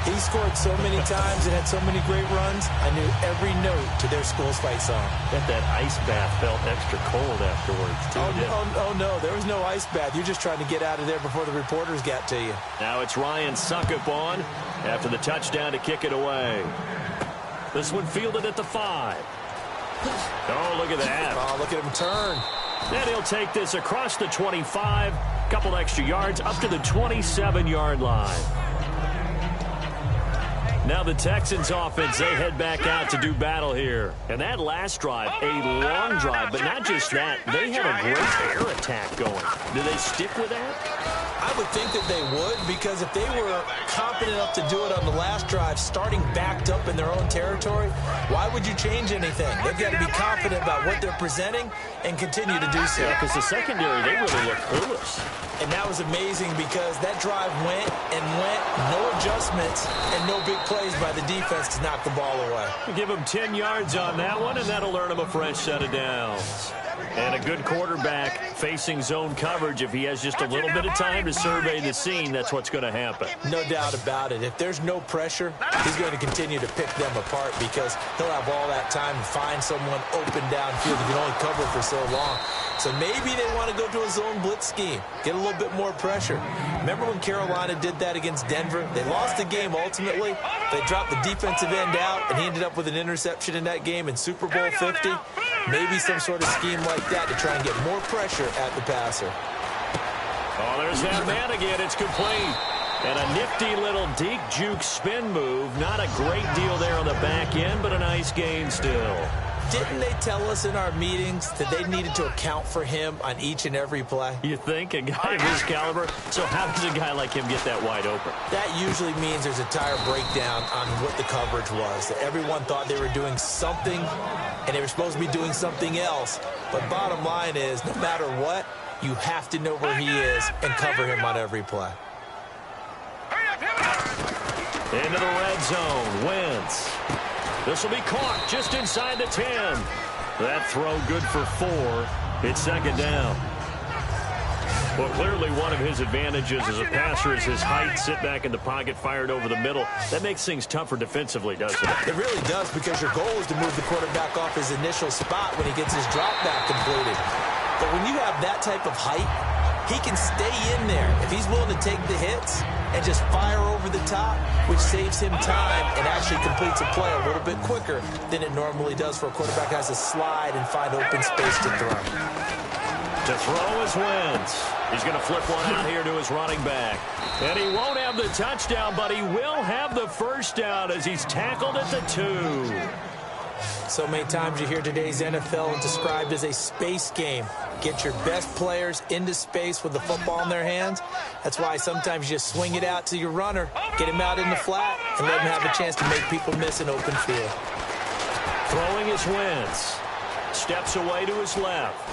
He scored so many times and had so many great runs, I knew every note to their school's fight song. Bet that ice bath felt extra cold afterwards, too. Oh, no, there was no ice bath. You're just trying to get out of there before the reporters got to you. Now it's Ryan Suckup on after the touchdown to kick it away. This one fielded at the 5. Oh, look at that. Oh, look at him turn. Then he'll take this across the 25, couple extra yards up to the 27-yard line. Now the Texans offense, they head back out to do battle here. And that last drive, a long drive, but not just that. They had a great air attack going. Do they stick with that? I would think that they would, because if they were confident enough to do it on the last drive, starting backed up in their own territory, why would you change anything? They've got to be confident about what they're presenting and continue to do so. Yeah, because the secondary, they really look clueless. And that was amazing because that drive went and went, no adjustments and no big plays by the defense to knock the ball away. Give him 10 yards on that one, and that'll earn him a fresh set of downs. And a good quarterback facing zone coverage. If he has just a little bit of time to survey the scene, that's what's going to happen. No doubt about it. If there's no pressure, he's going to continue to pick them apart because he'll have all that time to find someone open downfield. He can only cover for so long. So maybe they want to go to a zone blitz scheme, get a little bit more pressure. Remember when Carolina did that against Denver? They lost the game ultimately. They dropped the defensive end out, and he ended up with an interception in that game in Super Bowl 50. Maybe some sort of scheme like that to try and get more pressure at the passer. Oh, there's that man again. It's complete. And a nifty little deke juke spin move. Not a great deal there on the back end, but a nice gain still. Didn't they tell us in our meetings that they needed to account for him on each and every play? You think? A guy of his caliber? So how does a guy like him get that wide open? That usually means there's a tire breakdown on what the coverage was. That everyone thought they were doing something, and they were supposed to be doing something else. But bottom line is, no matter what, you have to know where he is and cover him on every play. Into the red zone. Wentz. This will be caught just inside the 10. That throw good for 4. It's second down. Well, clearly one of his advantages as a passer is his height. Sit back in the pocket, fired over the middle. That makes things tougher defensively, doesn't it? It really does, because your goal is to move the quarterback off his initial spot when he gets his drop back completed. But when you have that type of height, he can stay in there if he's willing to take the hits and just fire over the top, which saves him time and actually completes a play a little bit quicker than it normally does for a quarterback who has to slide and find open space to throw. To throw is Wentz. He's going to flip one out here to his running back. And he won't have the touchdown, but he will have the first down as he's tackled at the 2. So many times you hear today's NFL described as a space game. Get your best players into space with the football in their hands. That's why sometimes you just swing it out to your runner, get him out in the flat, and let him have a chance to make people miss an open field. Throwing is Wentz. Steps away to his left.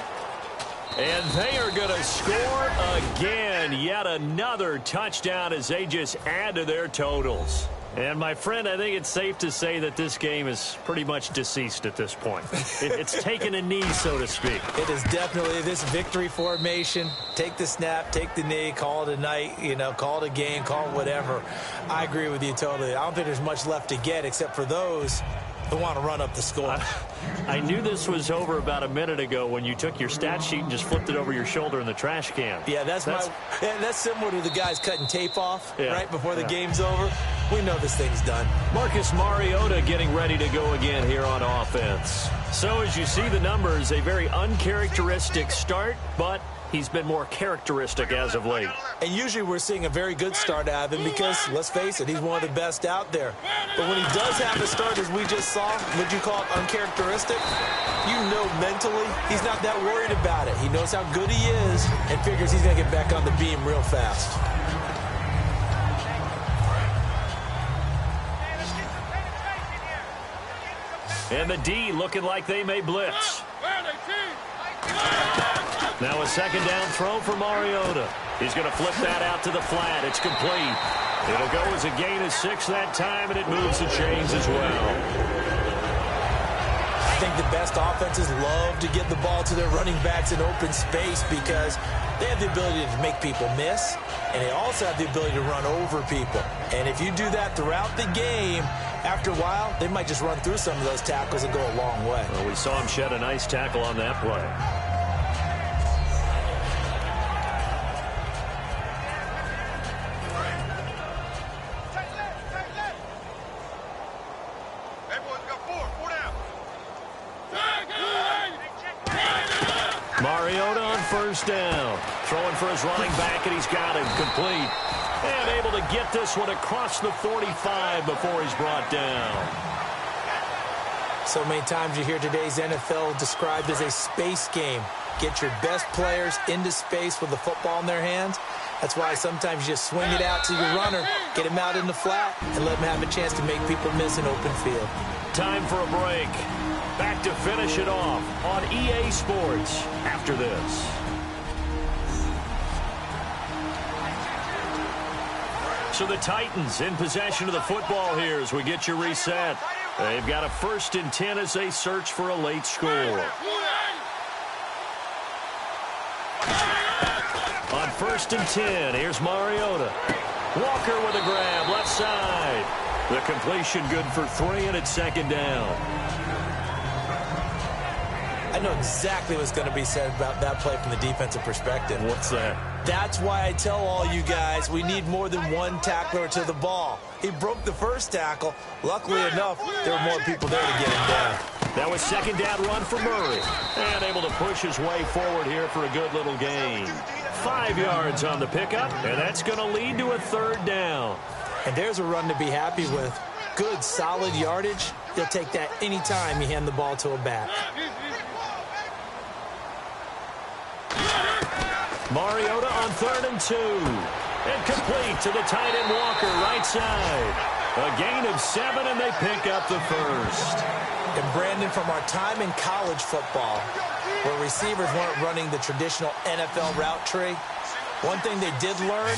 And they are going to score again. Yet another touchdown as they just add to their totals. And, my friend, I think it's safe to say that this game is pretty much deceased at this point. It's taken a knee, so to speak. It is definitely this victory formation. Take the snap, take the knee, call it a night, call it a game, call it whatever. I agree with you totally. I don't think there's much left to get except for those who want to run up the score. I knew this was over about a minute ago when you took your stat sheet and just flipped it over your shoulder in the trash can. Yeah, that's similar to the guys cutting tape off right before the game's over. We know this thing's done. Marcus Mariota getting ready to go again here on offense. So as you see the numbers, a very uncharacteristic start, but he's been more characteristic as of late. And usually we're seeing a very good start out of him because, let's face it, he's one of the best out there. But when he does have a start, as we just saw, would you call it uncharacteristic? You know mentally he's not that worried about it. He knows how good he is and figures he's going to get back on the beam real fast. And the D looking like they may blitz. Now a second down throw for Mariota. He's going to flip that out to the flat. It's complete. It'll go as a gain of 6 that time, and it moves the chains as well. I think the best offenses love to get the ball to their running backs in open space because they have the ability to make people miss, and they also have the ability to run over people. And if you do that throughout the game, after a while, they might just run through some of those tackles and go a long way. Well, we saw him shed a nice tackle on that play. Mariota on first down. Throwing for his running back, and he's got him complete. And able to get this one across the 45 before he's brought down. So many times you hear today's NFL described as a space game. Get your best players into space with the football in their hands. That's why sometimes you just swing it out to your runner, get him out in the flat, and let him have a chance to make people miss an open field. Time for a break. Back to finish it off on EA Sports after this. So the Titans in possession of the football here as we get you reset. They've got a 1st and 10 as they search for a late score. On 1st and 10, here's Mariota. Walker with a grab, left side. The completion good for 3, and it's second down. I know exactly what's going to be said about that play from the defensive perspective. What's that? That's why I tell all you guys we need more than one tackler to the ball. He broke the first tackle. Luckily enough, there were more people there to get him down. That was second down run for Murray. And able to push his way forward here for a good little gain. 5 yards on the pickup, and that's going to lead to a 3rd down. And there's a run to be happy with. Good, solid yardage. You'll take that anytime you hand the ball to a back. Mariota on 3rd and 2. And complete to the tight end Walker, right side. A gain of 7, and they pick up the 1st. And Brandon, from our time in college football, where receivers weren't running the traditional NFL route tree, one thing they did learn,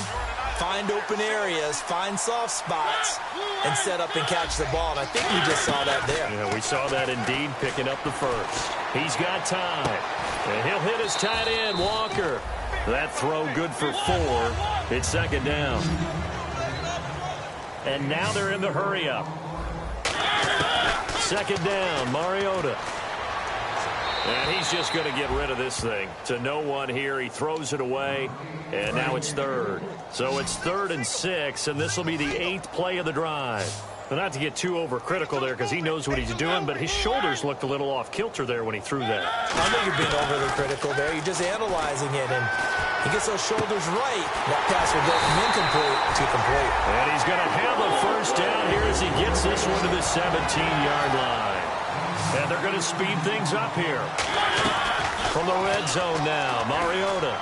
find open areas, find soft spots, and set up and catch the ball. And I think we just saw that there. Yeah, we saw that indeed, picking up the 1st. He's got time. And he'll hit his tight end, Walker. That throw good for 4. It's second down. And now they're in the hurry-up. Second down, Mariota. And he's just going to get rid of this thing. To no one here. He throws it away. And now it's 3rd. So it's 3rd and 6, and this will be the 8th play of the drive. But not to get too overcritical there because he knows what he's doing, but his shoulders looked a little off kilter there when he threw that. I know you're being overly critical there. You're just analyzing it, and he gets those shoulders right. That pass will go from incomplete to complete. And he's going to have a 1st down here as he gets this one to the 17-yard line. And they're going to speed things up here. From the red zone now, Mariota.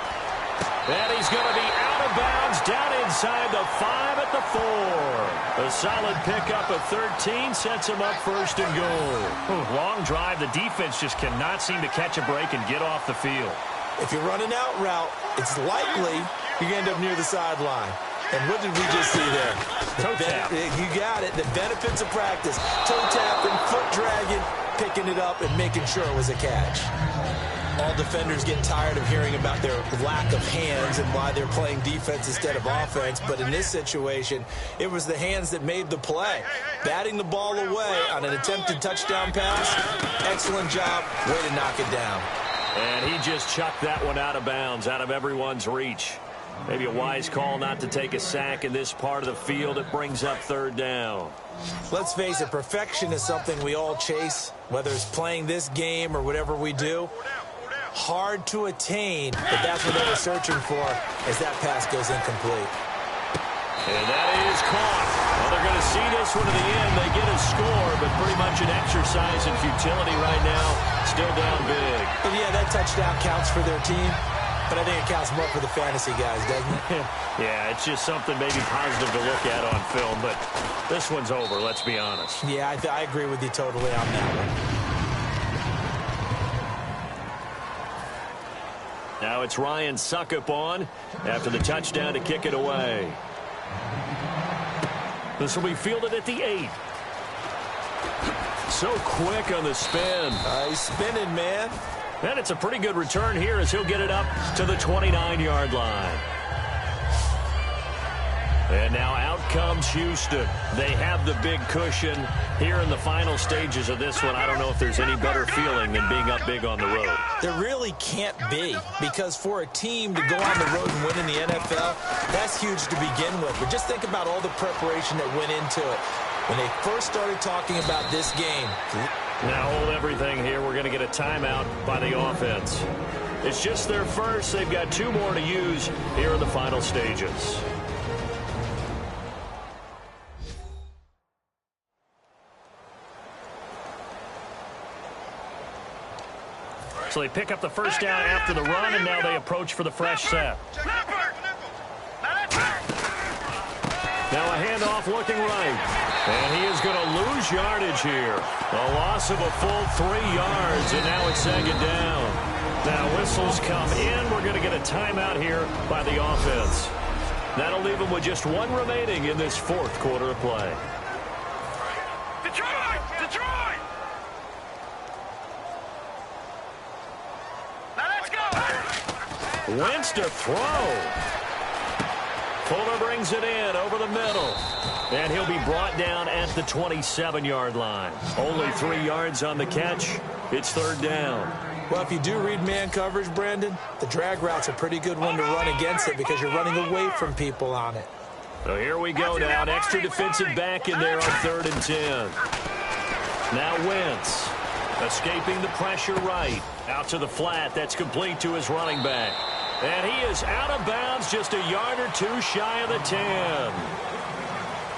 And he's going to be out of bounds down inside the 5 at the 4. A solid pickup of 13 sets him up 1st and goal. Long drive. The defense just cannot seem to catch a break and get off the field. If you're running out route, it's likely you're going to end up near the sideline. And what did we just see there? Toe tap. You got it. The benefits of practice. Toe tapping, foot dragging, picking it up, and making sure it was a catch. All defenders get tired of hearing about their lack of hands and why they're playing defense instead of offense. But in this situation, it was the hands that made the play. Batting the ball away on an attempted touchdown pass. Excellent job. Way to knock it down. And he just chucked that one out of bounds, out of everyone's reach. Maybe a wise call not to take a sack in this part of the field. It brings up 3rd down. Let's face it, perfection is something we all chase, whether it's playing this game or whatever we do. Hard to attain, but that's what they were searching for as that pass goes incomplete. And that is caught. Well, they're going to see this one to the end. They get a score, but pretty much an exercise in futility right now. Still down big. And yeah, that touchdown counts for their team, but I think it counts more for the fantasy guys, doesn't it? Yeah, it's just something maybe positive to look at on film, but this one's over, let's be honest. Yeah, I agree with you totally on that one. Now it's Ryan Suckup on after the touchdown to kick it away. This will be fielded at the 8. So quick on the spin. He's spinning, man. And it's a pretty good return here as he'll get it up to the 29-yard line. And now out comes Houston. They have the big cushion here in the final stages of this one. I don't know if there's any better feeling than being up big on the road. There really can't be, because for a team to go on the road and win in the NFL, that's huge to begin with. But just think about all the preparation that went into it. When they first started talking about this game. Now hold everything here. We're going to get a timeout by the offense. It's just their first. They've got 2 more to use here in the final stages. So they pick up the first down after the run, and now they approach for the fresh set. Now a handoff looking right. And he is going to lose yardage here. A loss of a full 3 yards, and now it's second down. Now whistles come in. We're going to get a timeout here by the offense. That'll leave them with just 1 remaining in this 4th quarter of play. Detroit! Detroit! Now let's go! Wentz to throw. Fuller brings it in over the middle. And he'll be brought down at the 27-yard line. Only 3 yards on the catch. It's 3rd down. Well, if you do read man coverage, Brandon, the drag route's a pretty good one to run against it because you're running away from people on it. So here we go now. An extra defensive back in there on 3rd and 10. Now Wentz escaping the pressure right. Out to the flat. That's complete to his running back. And he is out of bounds, just a yard or 2 shy of the 10.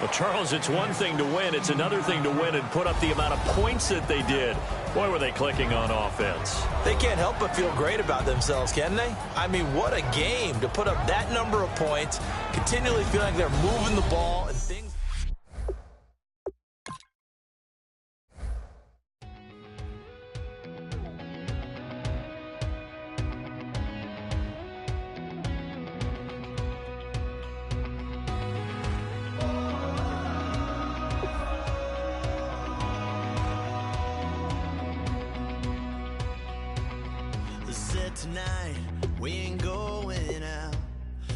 Well, Charles, it's one thing to win. It's another thing to win and put up the amount of points that they did. Boy, were they clicking on offense. They can't help but feel great about themselves, can they? I mean, what a game to put up that number of points, continually feeling like they're moving the ball and things. Tonight we ain't going out,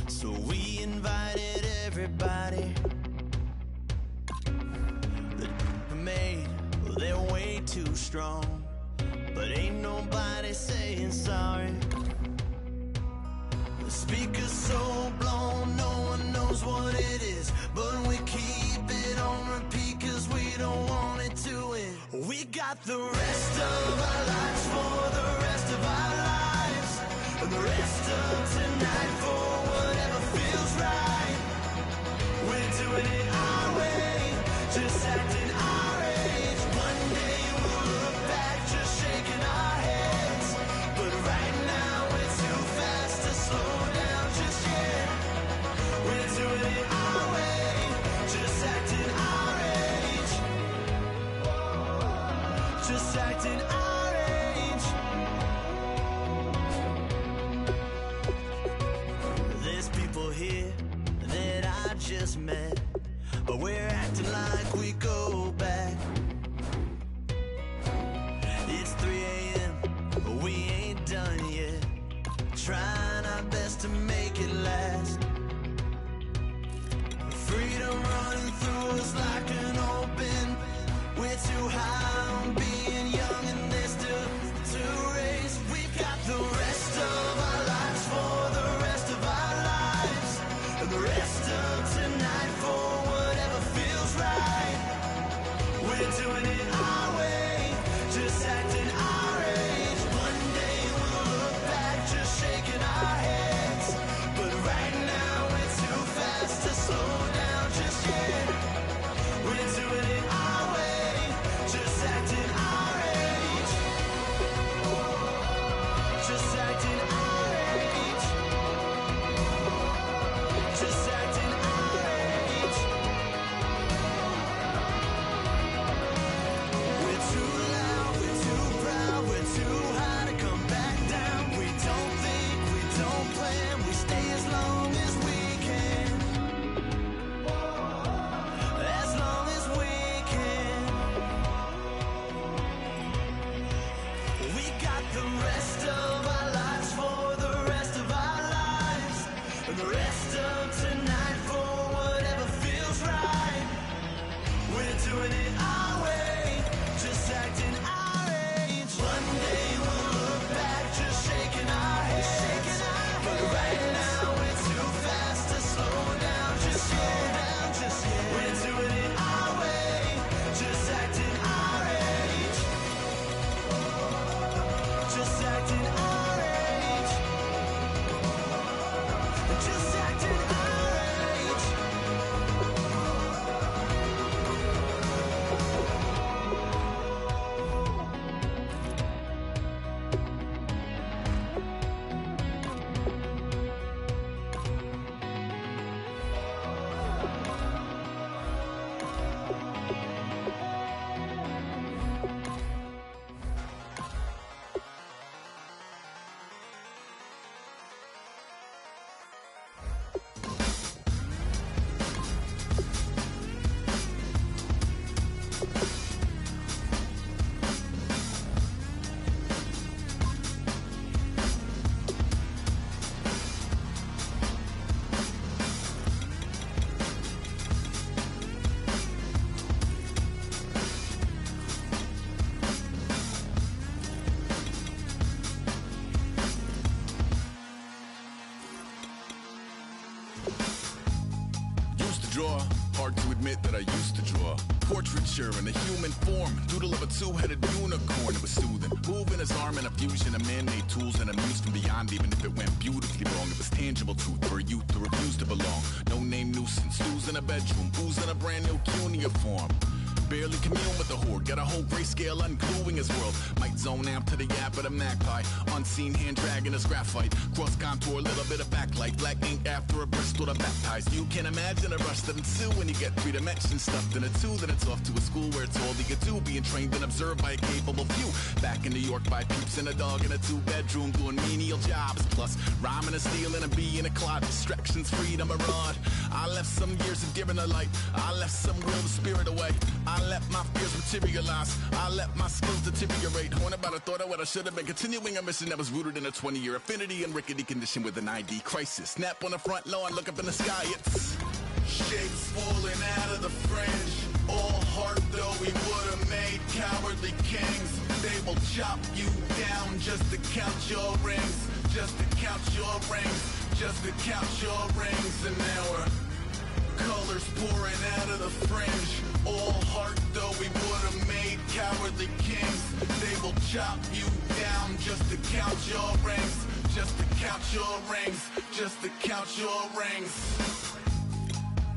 so we invited everybody. The made, well, they're way too strong, but ain't nobody saying sorry. The speaker's so blown, no one knows what it is, but we keep it on repeat 'cause we don't want it to end. We got the rest of our lives for the rest of our lives. And the rest of tonight for whatever feels right. We're doing it our way, just acting our age. One day we'll look back just shaking our heads. But right now we're too fast to slow down just yet. We're doing it our way, just acting our age. Just acting our age. Here that I just met, but we're acting like we go back. It's 3 a.m., but we ain't done yet, trying our best to make it last. Freedom running through us like an open. We're too high on being young and there's still to race. We've got the rest of our lives for the rest of our lives. And the rest of tonight for whatever feels right. We're doing it our way, just acting our age. One day we'll look admit that I used to draw portraiture in a human form, doodle of a two-headed unicorn. It was soothing, moving his arm in a fusion of man-made tools and a muse from beyond. Even if it went beautifully wrong, it was tangible truth for a youth to refuse to belong. No name nuisance, who's in a bedroom, who's in a brand new cuneiform. Barely commune with the horde, got a whole grayscale ungluing his world. Might zone amp to the yap of the magpie, unseen hand dragging his graphite. Cross contour, a little bit of backlight, black ink after a Bristol to baptize. You can imagine a rush that ensue when you get 3 dimensions stuffed in a 2. Then it's off to a school where it's all you can do, being trained and observed by a capable few. Back in New York by peeps and a dog in a 2-bedroom doing menial jobs. Plus rhyming and stealing and being a clod, distractions, freedom, a rod. I left some years of giving a light, I left some will the spirit away. I let my fears materialize, I let my skills deteriorate. When about I thought of what I should have been, continuing a mission that was rooted in a 20-year affinity and rickety condition with an ID crisis. Snap on the front lawn, look up in the sky, it's shapes falling out of the fringe. All heart though we would have made cowardly kings. They will chop you down just to count your rings, just to count your rings, just to count your rings. And now we're colors pouring out of the fringe. All heart though we would have made cowardly kings. They will chop you down just to count your rings, just to count your rings, just to count your rings.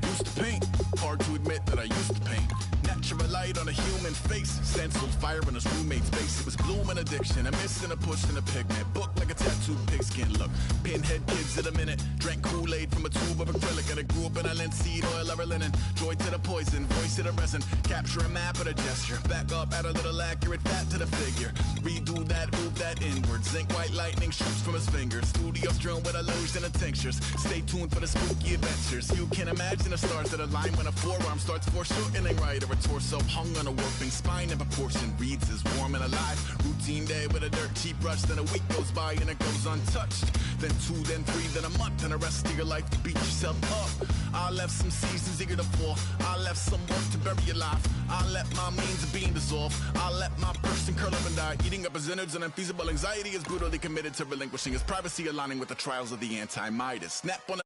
Used to paint, hard to admit that I used to paint. Natural light on a human face, stenciled fire in his roommate's face. It was gloom and addiction, a miss and a push and a pigment. Book like a tattooed pigskin look. Pinhead kids in a minute, drank Kool-Aid from a tube of acrylic. And I grew up in a linseed oil or linen. Joy to the poison, voice to the resin. Capture a map of a gesture. Back up, add a little accurate fat to the figure. Redo that, move that inward. Zinc white lightning shoots from his fingers. Studio strewn with illusion and tinctures. Stay tuned for the spooky adventures. You can imagine the stars that align when a forearm starts foreshortening right, or a torso hung on a warping spine in proportion reads as warm and alive. Routine day with a dirt cheap brush, then a week goes by and it goes untouched. Then 2, then 3, then a month, and the rest of your life to beat yourself up. I left some seasons eager to fall, I left some work to bury your life. I let my means of being dissolve, I let my person curl up and die. Eating up his innards and unfeasible anxiety is brutally committed to relinquishing his privacy, aligning with the trials of the anti-Midas. Snap on